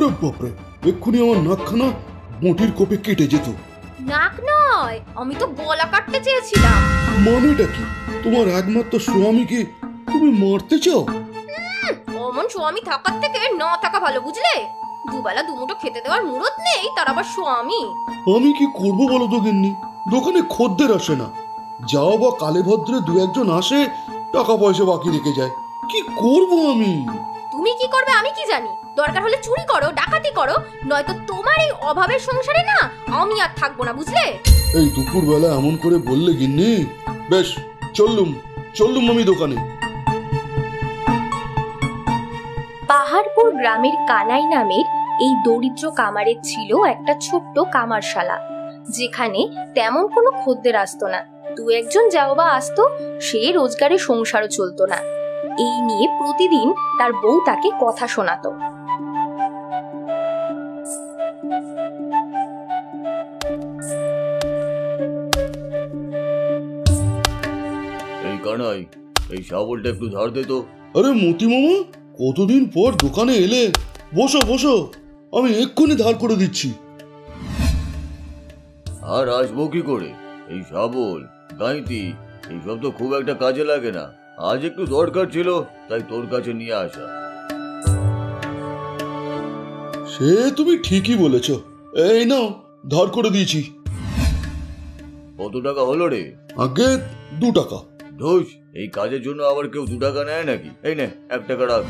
ওরে বাপরে, এক্ষুনি আমার নাকখানা বটির কোপে কেটে যেত। নাক নয়, আমি তো গলা কাটতে চেয়েছিলাম। মানেটা কি? তোমার একমাত্র স্বামীকে তুমি মারতে চাও? অমন স্বামী থাকার থেকে না থাকা ভালো, বুঝলে? দুবেলা দুমুঠো খেতে দেওয়ার মুরত নেই, তার আবার স্বামী। আমি কি করবো বলো তো গিন্নি, দোকানে খদ্দের আসে না, যাও বা কালে ভদ্রে দু একজন আসে, টাকা পয়সা বাকি রেখে যায়। কি করব আমি? তুমি কি করবে আমি কি জানি? দরকার হলে চুরি করো, ডাকাতি করো, নয়তো তোমার এই অভাবের সংসারে না আমি আর থাকবো না, বুঝলে? এই দুপুর বেলা এমন করে বললে গিন্নি? বেশ, চললুম আমি দোকানে। পাহাড়পুর গ্রামের কানাই নামের এই দরিদ্র কামারের ছিল একটা ছোট্ট কামারশালা, যেখানে তেমন কোনো খদ্দের আসতো না। দু একজন যাও বা আসতো, সে রোজগারে সংসারও চলতো না। এই নিয়ে প্রতিদিন তার বউ তাকে কথা শোনাতো। এই কানাই, এই শাবলটা একটু ধার দে তো। আরে মতি মামা, কতদিন পর দোকানে এলে, বসো বসো, আমি এক্ষুনি ধার করে দিচ্ছি। আর আসবো কি করে? এই শাবল, গাইতি এইসব তো খুব একটা কাজে লাগে না। আজ একটু দরকার ছিল, তাই তোর কাছে নিয়ে আসা। সে তুমি ঠিকই বলেছ, এই নাও ধার করে দিয়েছি। কত টাকা হলো রে? আগে 2 টাকা। ধুস, এই কাজের জন্য আবার কেউ 2 টাকা নেয় নাকি? এই নে, 1 টাকা রাখ।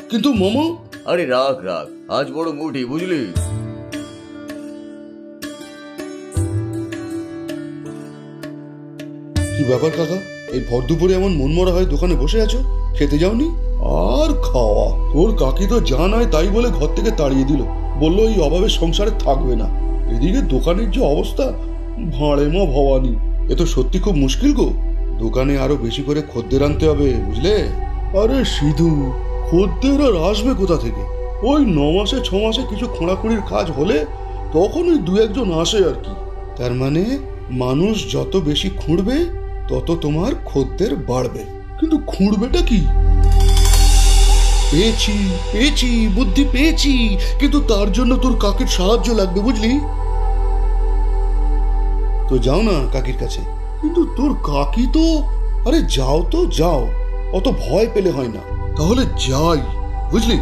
কিন্তু মামা। আরে রাখ, আজ বড় মুঠি, বুঝলি? কি ব্যাপার কাকা, এই ভর দুপুরে এমন মনমরা হয়ে দোকানে বসে আছো? খেতে যাওনি? আর খাওয়া, তোর কাকি তো যা নয় তাই বলে ঘর থেকে তাড়িয়ে দিল, বললো এই অভাবে সংসারে থাকবে না। এদিকে দোকানের যে অবস্থা, ভাঁড়ে মা ভবানী, এ তো সত্যি খুব মুশকিল গো। দোকানে আরো বেশি করে খদ্দের আনতে হবে, বুঝলে? আরে সিধু, খদ্দের আর আসবে কোথা থেকে? ওই 9 মাসে 6 মাসে কিছু খোঁড়াখুঁড়ির কাজ হলে তখন ওই 2-1 আসে আর কি। তার মানে মানুষ যত বেশি খুঁড়বে তত তোমার খদ্দের বাড়বে। কিন্তু খুঁড়বেটা কি? পেয়েছি বুদ্ধি পেয়েছি, কিন্তু তার জন্য তোর কাকির সাহায্য লাগবে, বুঝলি? তো যাও না কাকির কাছে। কিন্তু তোর কাকি তো, আরে যাও তো যাও, অত ভয় পেলে হয় না। তাহলে যাই, বুঝলি?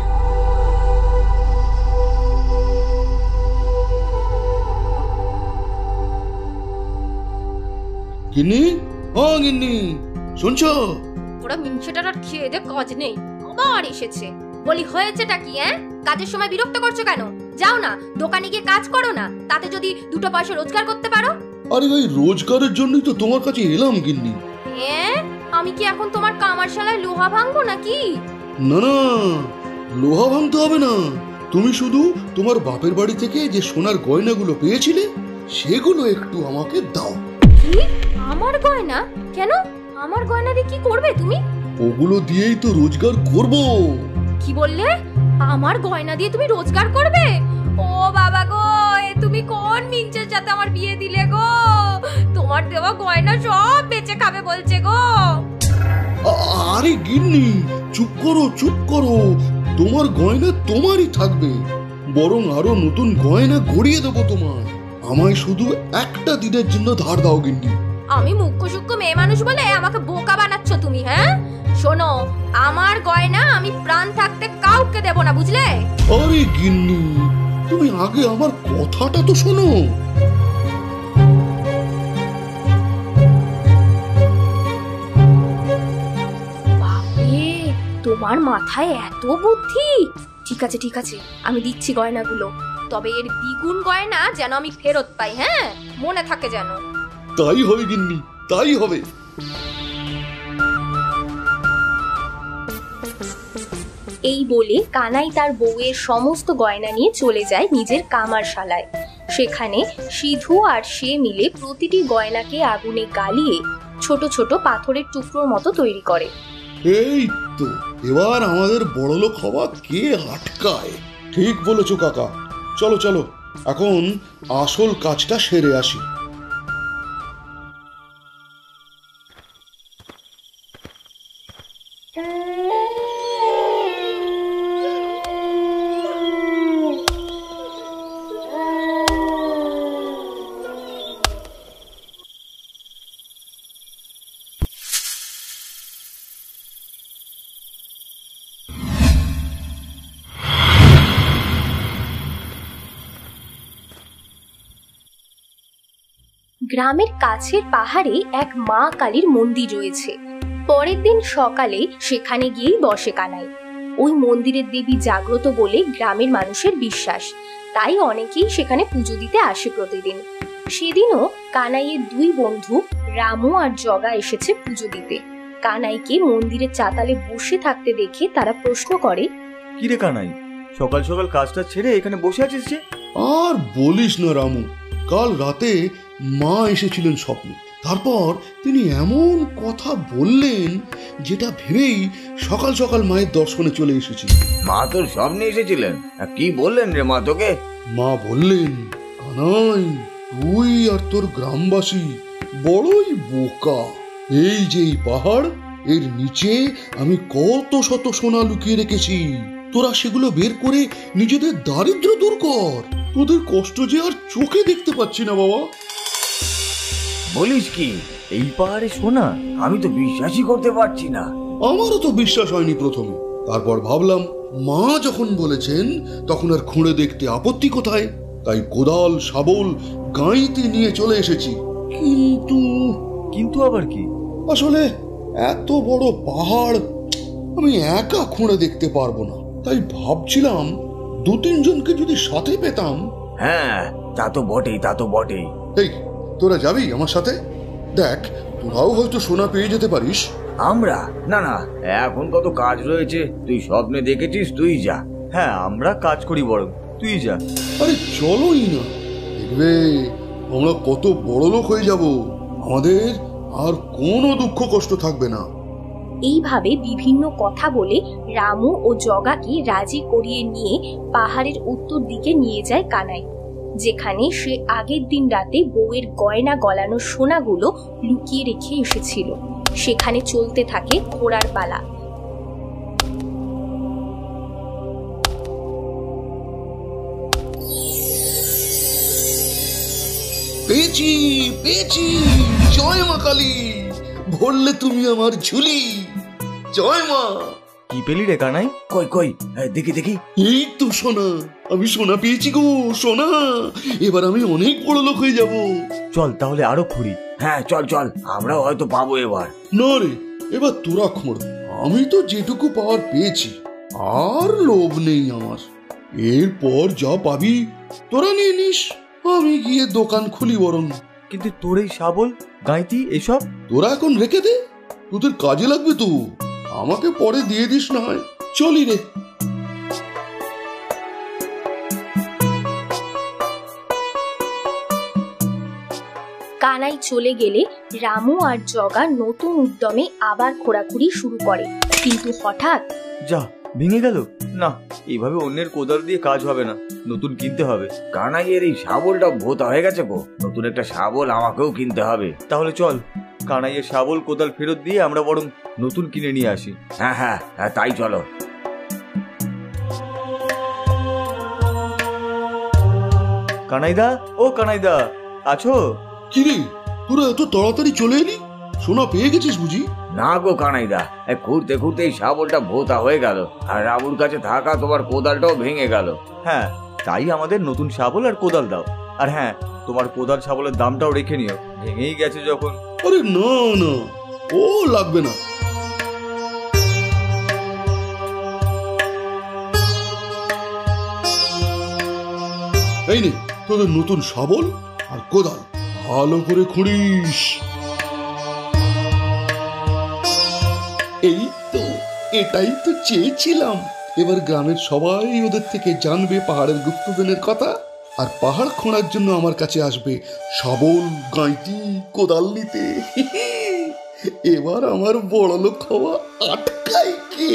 গিন্নি, ও গিন্নি, শুনছো? ওরা মিনছেটার আর খেয়ে দে কাজ নেই, আবার এসেছে। বলি হয়েছেটা কি? কাজের সময় বিরক্ত করছো কেন? যাও না, দোকানে গিয়ে কাজ করো না, তাতে যদি 2 পয়সা রোজগার করতে পারো। আরে ওই রোজগারের জন্যই তো তোমার কাছে এলাম গিন্নি। আমি কি এখন তোমার কামারশালায় লোহা ভাঙবো নাকি? না না, লোহা ভাঙতে হবে না। তুমি শুধু তোমার বাপের বাড়ি থেকে যে সোনার গয়নাগুলো পেয়েছিলে সেগুলো একটু আমাকে দাও। কি? আমার গয়না? কেন? আমার গয়না দিয়ে কি করবে তুমি? ওগুলো দিয়েই তো রোজগার করব। কি বললে? আমার গয়না দিয়ে তুমি রোজগার করবে? ও বাবা গো, তুমি কোন মিঞ্চের সাথে আমার বিয়ে দিলে গো? তোমার দেওয়া গয়না সব বেচে খাবে বলছে গো। আরে গিন্নি, চুপ করো, তোমার গয়না তোমারই থাকবে, বরং আরো নতুন গয়না গড়িয়ে দেবো তোমার। আমায় শুধু একটা দিনের জন্য ধার দাও গিন্নি। আমি মুখ্য সূক্ষ্ম মেয়ে মানুষ বলে আমাকে বোকা বানাচ্ছ তুমি? শোনো, আমার গয়না আমি প্রাণ থাকতে কাউকে দেব না, বুঝলে? আরে গিন্নি, তুমি আগে আমার কথাটা তো শোনো। বাপরে, তোমার মাথায় এত বুদ্ধি! ঠিক আছে, আমি দিচ্ছি গয়নাগুলো, তবে এর দ্বিগুণ গয়না যেন আমি ফেরত পাই, মনে থাকে যেন। তাই হবে গিন্নি, তাই হবে। এই বলে কানাই তার বউয়ের সমস্ত গয়না নিয়ে চলে যায় নিজের কামারশালায়। সেখানে সিধু আর সে মিলে প্রতিটি গয়নাকে আগুনে জ্বালিয়ে ছোট ছোট পাথরের টুকরোর মতো তৈরি করে। এই তো, এবার আমাদের বড়লোক হওয়া কে আটকায়? ঠিক বলেছো কাকা, চলো এখন আসল কাজটা সেরে আসি। গ্রামের কাছের পাহাড়ে এক মা কালীর মন্দির রয়েছে। পরের দিন সকালে সেখানে গিয়েই বসে কানাই। ওই মন্দিরের দেবী জাগ্রত বলে গ্রামের মানুষের বিশ্বাস, তাই অনেকেই সেখানে পুজো দিতে আসে প্রতিদিন। সেদিনও কানাইয়ের দুই বন্ধু রামু আর জগা এসেছে পুজো দিতে। কানাইকে মন্দিরের চাতালে বসে থাকতে দেখে তারা প্রশ্ন করে, কি রে কানাই, সকাল সকাল কাজটা ছেড়ে এখানে বসে আছিস যে? আর বলিস না রামু, কাল রাতে মা এসেছিলেন স্বপ্নে। তারপর তিনি এমন কথা বললেন যেটা ভেবেই সকাল সকাল মায়ের দর্শনে চলে এসেছি। মা তোর সামনে এসেছিলেন? কি বললেন রে মা তোকে? মা বললেন, কানাই তুই আর তোর গ্রামবাসী বড়ই বোকা। এই যে এই পাহাড়, এর নিচে আমি কত শত সোনা লুকিয়ে রেখেছি, তোরা সেগুলো বের করে নিজেদের দারিদ্র দূর কর। তোদের কষ্ট যে আর চোখে দেখতে পাচ্ছি না বাবা। বলিস কি, এই পাহাড়ে সোনা? আমি তো বিশ্বাসই করতে পারছি না। আমারও তো বিশ্বাস হয়নি প্রথমে, তারপর ভাবলাম মা যখন বলেছেন তখন আর খুঁড়ে দেখতে আপত্তি কোথায়, তাই কোদাল শাবল গাঁইতে নিয়ে চলে এসেছি। কিন্তু আবার কি? আসলে এত বড় পাহাড় আমি একা খুঁড়ে দেখতে পারবো না, তাই ভাবছিলাম দু তিনজনকে যদি সাথে পেতাম। হ্যাঁ, তা তো বটেই, তা তো বটেই। এই তোরা যাবি আমার সাথে? দেখ, তোরাও হয়তো সোনা পেয়ে যেতে পারিস। আমরা? না না, এখন কত কাজ রয়েছে। তুই স্বপ্নে দেখেছিস, তুই যা। হ্যাঁ, আমরা কাজ করি বরং, তুই যা। আরে চলোই না, দেখবে আমরা কত বড় লোক হয়ে যাব, আমাদের আর কোনো দুঃখ কষ্ট থাকবে না। এইভাবে বিভিন্ন কথা বলে রামু ও জগাকে রাজি করিয়ে নিয়ে পাহাড়ের উত্তর দিকে নিয়ে যায় কানাই, যেখানে সে আগের দিন রাতে বউয়ের গয়না গলানো সোনাগুলো লুকিয়ে রেখে এসেছিল। সেখানে চলতে থাকে ঘোড়ার পালা। পেয়েছি পেয়েছি, জয় মা কালী, ভরলে তুমি আমার ঝুলি, জয় মা। কি পেলি রে কানাই? কই কই, দেখি দেখি। এই তো সোনা, আমি সোনা পেয়েছি গো, সোনা। এবার আমি অনেক বড় লোক হয়ে যাব। চল তাহলে আরো খুঁড়ি। হ্যাঁ চল চল, আমরাও হয়তো পাবো এবার। না রে, এবার তোরা খোঁড়, আমি তো যেটুকু পাওয়ার পেয়েছি, আর লোভ নেই আমার। এরপর যা পাবি তোরা নিয়ে নিস, আমি গিয়ে দোকান খুলি বরং। কিন্তু তোর এই শাবল গাঁইতি এসব? তোরা এখন রেখে দে, তোদের কাজে লাগবে তো, আমাকে পরে দিয়ে দিস না হয়। চলি রে। কানাই চলে গেলে রামু আর জগা নতুন উদ্যমে আবার খোঁড়াখুড়ি শুরু করে। কিন্তু হঠাৎ, যা, ভেঙে গেল। না, এইভাবে অন্যের কোদাল দিয়ে কাজ হবে না, নতুন কিনতে হবে। কানাইয়ের এই শাবলটা ভোতা হয়ে গেছে গো, নতুন একটা শাবল আমাকেও কিনতে হবে। তাহলে চল, কানাইয়ের শাবল কোদাল ফেরত দিয়ে আমরা বরং নতুন কিনে নিয়ে আসি। হ্যাঁ হ্যাঁ হ্যাঁ, তাই চলো। কানাইদা, ও কানাইদা, আছো? কিরে, তোরা এত তাড়াতাড়ি চলে এলি? সোনা পেয়ে গেছিস বুঝি? না গো কানাইদা, ঘুরতে ঘুরতে এই শাবলটা ভোতা হয়ে গেল, আর রামুর কাছে থাকা তোমার কোদালটাও ভেঙে গেল। হ্যাঁ, তাই আমাদের নতুন শাবল আর কোদাল দাও। আর হ্যাঁ, তোমার কোদাল শাবলের দামটাও রেখে নিও, ভেঙেই গেছে যখন। আরে না না, ও লাগবে না। এই নে তোদের নতুন শাবল আর কোদাল, ভালো করে খুঁড়িস। এই তো, এটাই তো চেয়েছিলাম। এবার গ্রামের সবাই ওদের থেকে জানবে পাহাড়ের গুপ্তধনের কথা, আর পাহাড় খোঁড়ার জন্য আমার কাছে আসবে শাবল, গাঁইতি, কোদাল নিতে। এবার আমার বড় লোক হওয়া আটকায় কে?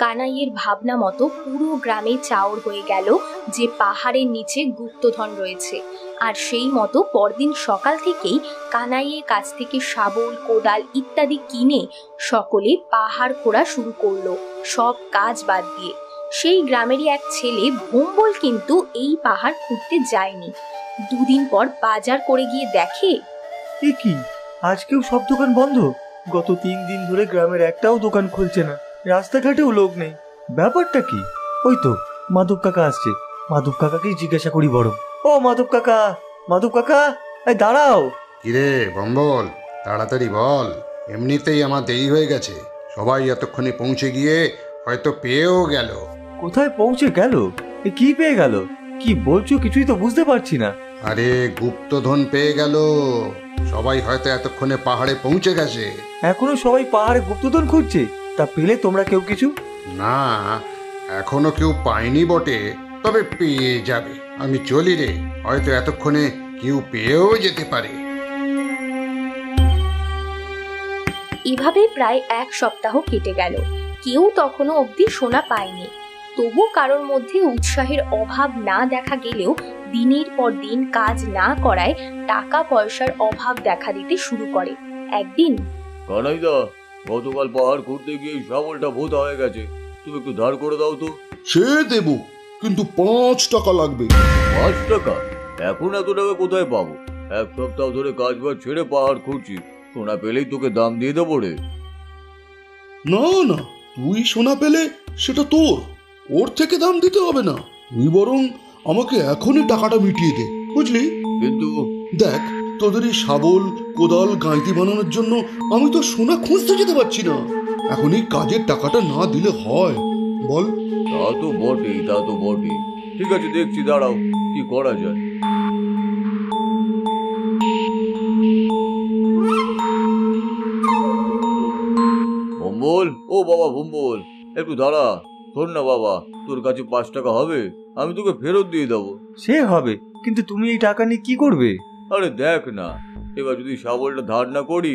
কানাইয়ের ভাবনা মতো পুরো গ্রামে চাউর হয়ে গেল যে পাহাড়ের নিচে গুপ্তধন রয়েছে। আর সেই মতো পরদিন সকাল থেকেই কানাইয়ের কাছ থেকে শাবল, কোদাল ইত্যাদি কিনে সকলে পাহাড় খোঁড়া শুরু করলো, সব কাজ বাদ দিয়ে। সেই গ্রামেরই এক ছেলে ভোম্বল কিন্তু এই পাহাড় খুঁড়তে যায়নি। দুদিন পর বাজার করে গিয়ে দেখে, এ কি, আজকেও সব দোকান বন্ধ। গত 3 দিন ধরে গ্রামের একটাও দোকান খুলছে না, রাস্তাঘাটেও লোক নেই। ব্যাপারটা কি? ওই তো মাধব কাকা আসছে, মাধব কাকাকেই জিজ্ঞাসা করি বরং। ও মাধব কাকা, মাধব কাকা, এই দাঁড়াও। কিরে বম্বল, তাড়াতাড়ি বল, এমনিতেই আমার দেরি হয়ে গেছে। সবাই এতক্ষণে পৌঁছে গিয়ে হয়তো পেয়েও গেল। কোথায় পৌঁছে গেল? কি পেয়ে গেল? কি বলছো কিছুই তো বুঝতে পারছি না। আরে গুপ্তধন পেয়ে গেল। সবাই হয়তো এতক্ষণে পাহাড়ে পৌঁছে গেছে। এখনো সবাই পাহাড়ে গুপ্তধন খুঁজছে, তা পেলে তোমরা কেউ কিছু? না, এখনো কেউ পায়নি বটে, তবে পেয়ে যাবে। আমি চলি রে, হয়তো এতক্ষণে কেউ পেয়েও যেতে পারে। এভাবে প্রায় 1 সপ্তাহ কেটে গেল। কেউ তখনও অবধি সোনা পায়নি। তবু কারোর মধ্যে উৎসাহের অভাব না দেখা গেলেও দিনের পর দিন কাজ না করায় টাকা পয়সার অভাব দেখা দিতে শুরু করে। একদিন, কানাইদা, গতকাল পাহাড় ঘুরতে গিয়ে শাবলটা ভোতা হয়ে গেছে, তুমি একটু ধার করে দাও তো। সে দেব, কিন্তু 5 টাকা লাগবে। 5 টাকা? এখন এত টাকা কোথায় পাবো? 1 সপ্তাহ ধরে কাজ বাজ ছেড়ে পাহাড় খুঁজছি, সোনা পেলেই তোকে দাম দিয়ে দেবো রে। না না, তুই সোনা পেলে সেটা তোর, ওর থেকে দাম দিতে হবে না। তুই বরং আমাকে এখনই টাকাটা মিটিয়ে দে, বুঝলি? কিন্তু দেখ, তোদের এই শাবল, কোদাল, গাঁইতি বানানোর জন্য আমি তো সোনা খুঁজতে যেতে পারছি না। এখন এই কাজের টাকাটা না দিলে হয় বল? তা তো বটেই, তা তো বটেই। ঠিক আছে, দেখছি, দাঁড়াও কি করা যায়। ভম্বল, ও বাবা ভম্বল, একটু দাঁড়া। শোন না বাবা, তোর কাছে 5 টাকা হবে? আমি তোকে ফেরত দিয়ে দেবো। সে হবে, কিন্তু তুমি এই টাকা নিয়ে কি করবে? আরে দেখ না, এবার যদি শাবলটা ধার না করি,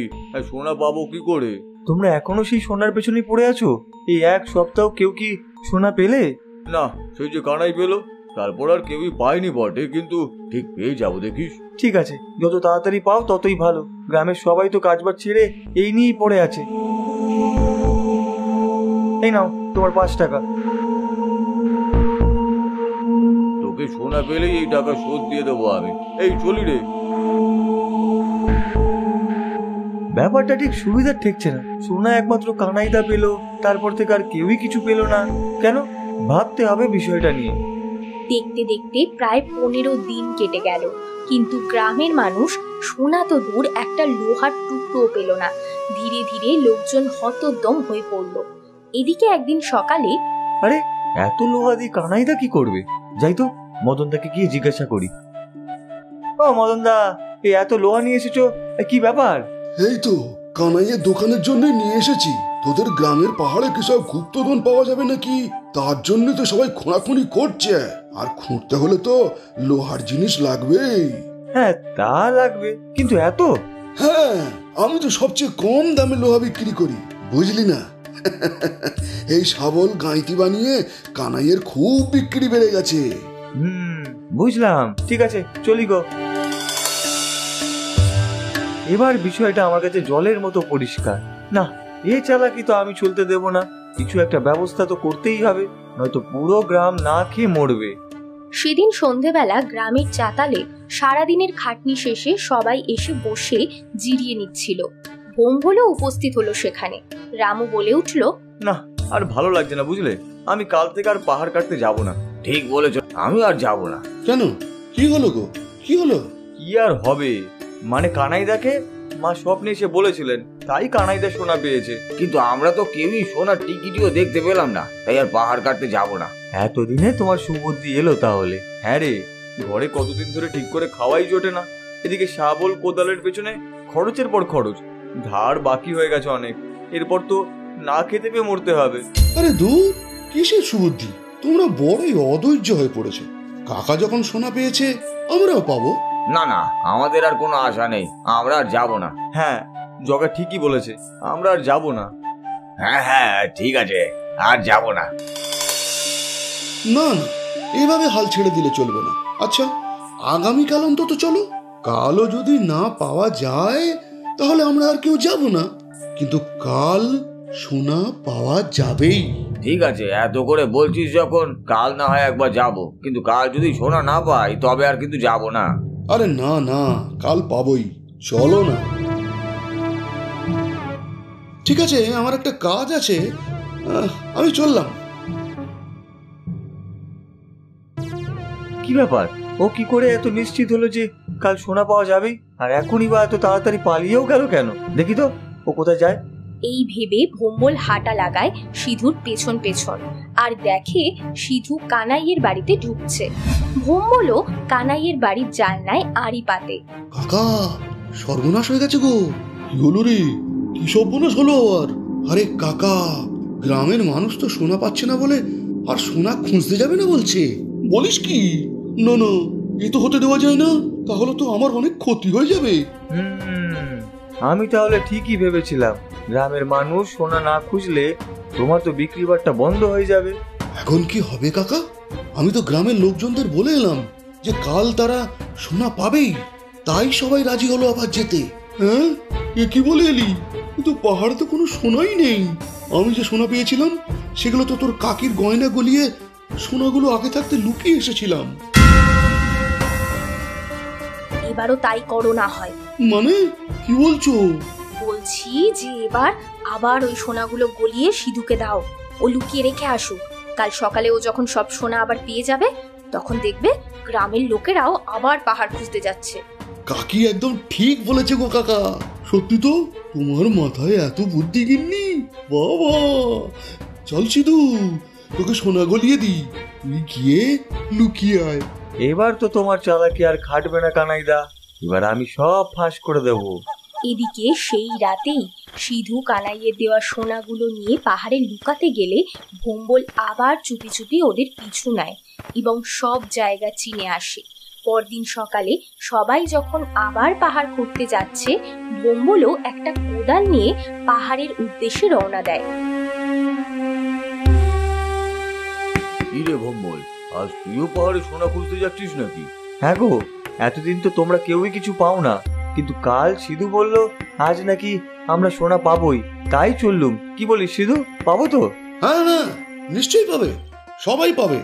সোনা পাবো কি করে? তোমরা এখনো সেই সোনার পেছনে পড়ে আছো? এই 1 সপ্তাহ কেউ কি সোনা পেলে? না, সেই যে কানাই পেলো, তারপর আর কেউই পায়নি বটে, কিন্তু ঠিক পেয়ে যাবো, দেখিস। ঠিক আছে, যত তাড়াতাড়ি পাও ততই ভালো। গ্রামের সবাই তো কাজবাজ ছেড়ে এই নিয়েই পড়ে আছে। এই নাও তোমার 5 টাকা। তোকে সোনা পেলেই এই টাকা শোধ দিয়ে দেবো আমি। এই চলি রে। ব্যাপারটা ঠিক সুবিধার ঠেকছে না। সোনা একমাত্র কানাইদা পেলো, তারপর থেকে আর কেউই কিছু পেলো না। কেন? ভাবতে হবে বিষয়টা নিয়ে। দেখতে দেখতে প্রায় 15 দিন কেটে গেল, কিন্তু গ্রামের মানুষ সোনা তো দূর, একটা লোহার টুকরোও পেল না। ধীরে ধীরে লোকজন হতদম হয়ে পড়ল। এদিকে একদিন সকালে, আরে এত লোহা দিয়ে কানাইদা কি করবে? যাই তো মদনদাকে গিয়ে জিজ্ঞাসা করি। ও মদনদা, এই এত লোহা নিয়ে এসেছো, কি ব্যাপার? এই তো কানাইয়ের দোকানের জন্য নিয়ে এসেছি। তোদের গ্রামের পাহাড়ে কি সব গুপ্তধন পাওয়া যাবে নাকি, তার জন্য তো সবাই খোঁড়াখুঁড়ি করছে। আর খুঁড়তে হলে তো লোহার জিনিস লাগবেই। হ্যাঁ তা লাগবে, কিন্তু এত? হ্যাঁ, আমি তো সবচেয়ে কম দামে লোহা বিক্রি করি, বুঝলি না? এই শাবল, গাঁইতি বানিয়ে কানাইয়ের খুব বিক্রি বেড়ে গেছে। বুঝলাম, ঠিক আছে চলি গো। এবার বিষয়টা আমার কাছে জলের মতো পরিষ্কার। না, এ চালাকি তো আমি চলতে দেব না। কিছু একটা ব্যবস্থা তো করতেই হবে, নয়তো পুরো গ্রাম না খেয়ে মরবে। সেদিন সন্ধেবেলা গ্রামের চাতালে সারাদিনের খাটনি শেষে সবাই এসে বসে জিরিয়ে নিচ্ছিল। ভোম্বলও উপস্থিত হলো সেখানে। রামু বলে উঠল, না, আর ভালো লাগছে না, বুঝলে? আমি কাল থেকে আর পাহাড় কাটতে যাব না। ঠিক বলেছ, আমি আর যাব না। কেন, কি হলো গো, কি হলো? কি আর হবে, মানে কানাইদাকে মা স্বপ্নে এসে বলেছিলেন, তাই কানাইদা সোনা পেয়েছে। কিন্তু আমরা তো কেউই সোনার টিকিটিও দেখতে পেলাম না, তাই আর পাহাড় কাটতে যাব না। এতদিনে তোমার সুবুদ্ধি এলো তাহলে? হ্যাঁ রে, ঘরে কতদিন ধরে ঠিক করে খাওয়াই জোটে না। এদিকে শাবল, কোদালের পেছনে খরচের পর খরচ, ধার বাকি হয়ে গেছে অনেক। এরপর তো না খেতে পেয়ে মরতে হবে। আরে দূর, কিসের সুবুদ্ধি? তোমরা বড়ই অধৈর্য হয়ে পড়েছে। কাকা যখন সোনা পেয়েছে, আমরাও পাবো। না না, আমাদের আর কোনো আশা নেই, আমরা আর যাব না। হ্যাঁ, জগা ঠিকই বলেছে, আমরা আর যাব না। হ্যাঁ হ্যাঁ, ঠিক আছে, আর যাব না। না না, এভাবে হাল ছেড়ে দিলে চলবে না। আচ্ছা, আগামীকাল অন্তত চলো। কালও যদি না পাওয়া যায় তাহলে আমরা আর কেউ যাব না, কিন্তু কাল সোনা পাওয়া যাবেই। ঠিক আছে, এত করে বলছিস যখন, কাল না হয় একবার যাব, কিন্তু কাল যদি সোনা না পাই তবে আর কিন্তু যাব না। আরে না না, কাল পাবোই, চলো না। ঠিক আছে, আমার একটা কাজ আছে, আমি চললাম। কি ব্যাপার, ও কি করে এত নিশ্চিত হলো যে কাল সোনা পাওয়া যাবে? আর এখনই বা এত তাড়াতাড়ি পালিয়েও গেল কেন? দেখি তো ও কোথায় যায়। এই ভেবে ভোম্বল হাঁটা লাগায় সিধুর পেছন পেছন, আর দেখে সিধু কানাইয়ের বাড়িতে ঢুকছে। ভোম্বলও কানাইয়ের বাড়ির জানলায় আড়ি পাতে। কাকা, সর্বনাশ হয়ে গেছে গো। কি হলো রে? কি সর্বনাশ হলো আবার? আরে কাকা, গ্রামের মানুষ তো সোনা পাচ্ছে না বলে আর সোনা খুঁজতে যাবে না বলছে। বলিস কি? না না, এ তো হতে দেওয়া যায় না। তাহলে তো আমার অনেক ক্ষতি হয়ে যাবে। আমি তাহলে ঠিকই ভেবেছিলাম, গ্রামের মানুষ সোনা না খুঁজলে তোমার তো বিক্রি বাট্টা বন্ধ হয়ে যাবে। এখন কি হবে কাকা? আমি তো গ্রামের লোকজনদের বলে এলাম যে কাল তারা সোনা পাবেই, তাই সবাই রাজি হলো আবার যেতে। হ্যাঁ, এ কি বলে এলি? কিন্তু পাহাড়ে তো কোনো সোনাই নেই। আমি যে সোনা পেয়েছিলাম সেগুলো তো তোর কাকির গয়না গলিয়ে সোনাগুলো আগে থাকতে লুকিয়ে এসেছিলাম। এবারও তাই করো না হয়। মানে কি বলছো? বলছি যে এবার আবার ওই সোনাগুলো গলিয়ে সিধুকে দাও, ও লুকিয়ে রেখে আসুক। কাল সকালে ও যখন সব সোনা আবার পেয়ে যাবে, তখন দেখবে গ্রামের লোকেরাও আবার পাহাড় খুঁজতে যাচ্ছে। কাকি একদম ঠিক বলেছে গো কাকা। সত্যি তো, তোমার মাথায় এত বুদ্ধি গিন্নি। বাবা, চল সিধু, তোকে সোনা গলিয়ে দি, তুই গিয়ে লুকিয়ে আয়। এবার তো তোমার চালাকি আর খাটবে না কানাইদা, এবার আমি সব ফাঁস করে দেব। এদিকে সেই রাতেই সিধু কানাইয়ের দেওয়া সোনাগুলো নিয়ে পাহাড়ে লুকাতে গেলে ভোম্বল আবার চুপি চুপি ওদের পিছু নেয় এবং সব জায়গা চিনে আসে। পরদিন সকালে সবাই যখন আবার পাহাড় করতে যাচ্ছে, ভোম্বলও একটা কোদাল নিয়ে পাহাড়ের উদ্দেশ্যে রওনা দেয়। কি রে ভম্বল, আজ তুইও পাহাড়ে সোনা খুঁজতে যাচ্ছিস নাকি? হ্যাঁ গো, এতদিন তো তোমরা কেউই কিছু পাও না, কিন্তু কাল সিধু বলল আজ নাকি আমরা সোনা পাবোই, তাই চললুম। কি বলিস সিধু, পাবো তো? হ্যাঁ হ্যাঁ, নিশ্চয়ই পাবে, সবাই পাবে।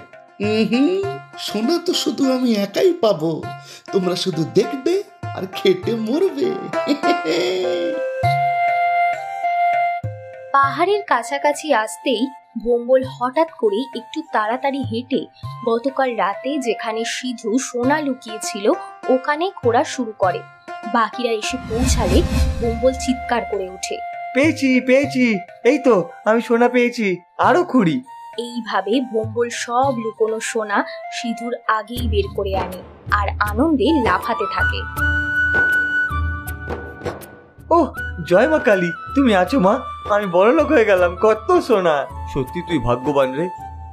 সোনা তো শুধু আমি একাই পাবো, তোমরা শুধু দেখবে আর খেটে মরবে। পাহাড়ের কাছাকাছি আসতেই ভোম্বল হঠাৎ করে একটু তাড়াতাড়ি হেঁটে গতকাল রাতে যেখানে সিধু সোনা লুকিয়েছিল ওখানে খোঁড়া শুরু করে। বাকিরা এসে পৌঁছালে ভোম্বল চিৎকার করে ওঠে, পেয়েছি পেয়েছি, এই তো আমি সোনা পেয়েছি, আরো খুঁড়ি। এইভাবে ভোম্বল সব লুকোনো সোনা সিধুর আগেই বের করে আনে আর আনন্দে লাফাতে থাকে। ও জয় মা কালী, তুমি আছো মা, আমি বড় লোক হয়ে গেলাম, কত সোনা। সত্যি তুই ভাগ্যবান রে,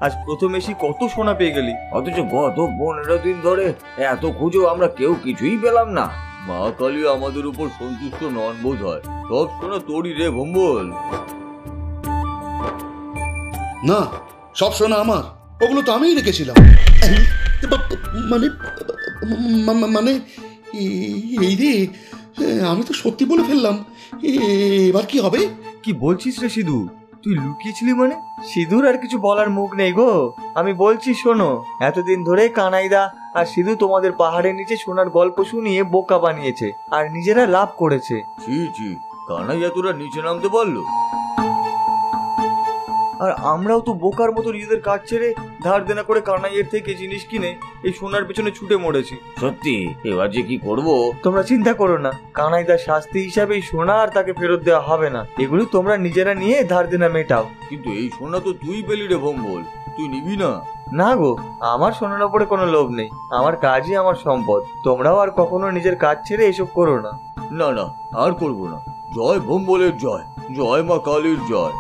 আজ প্রথম এসে কত সোনা পেয়ে গেলি। অথচ গত 15 দিন ধরে এত খুঁজেও আমরা কেউ কিছুই পেলাম না। মা কালী আমাদের উপর সন্তুষ্ট নন বোধ হয়, সব সোনা তোরই রে ভম্বল। না, সব সোনা আমার, ওগুলো তো আমিই রেখেছিলাম। মানে মানে এই রে, আমি তো সত্যি বলে ফেললাম। এবার কি হবে? কি বলছিস রে সিধু, তুই লুকিয়েছিলি মানে? সিধুর আর কিছু বলার মুখ নেই গো, আমি বলছি শোনো। এতদিন ধরে কানাইদা আর সিধু তোমাদের পাহাড়ের নিচে সোনার গল্প শুনিয়ে বোকা বানিয়েছে আর নিজেরা লাভ করেছে। ছি ছি, কানাইয়া তোরা নিচে নামতে পারলো? আর আমরাও তো বোকার মতো নিজেদের কাজ ছেড়ে ধার দেনা করে কানাইয়ের থেকে জিনিস কিনে এই সোনার পেছনে ছুটে মরেছি। সত্যি, এবার যে কি করব? তোমরা চিন্তা করো না, কানাইদার শাস্তি হিসাবে এই সোনা আর তাকে ফেরত দেওয়া হবে না, এগুলো তোমরা নিজেরা নিয়ে ধার দেনা মেটাও। কিন্তু এই সোনা তো তুই পেলি রে ভম্বল, তুই নিবি না? না গো, আমার সোনার ওপরে কোনো লোভ নেই, আমার কাজই আমার সম্পদ। তোমরাও আর কখনো নিজের কাজ ছেড়ে এসব করো না। না না, আর করবো না। জয় ভম্বলের জয়, জয় মা কালীর জয়।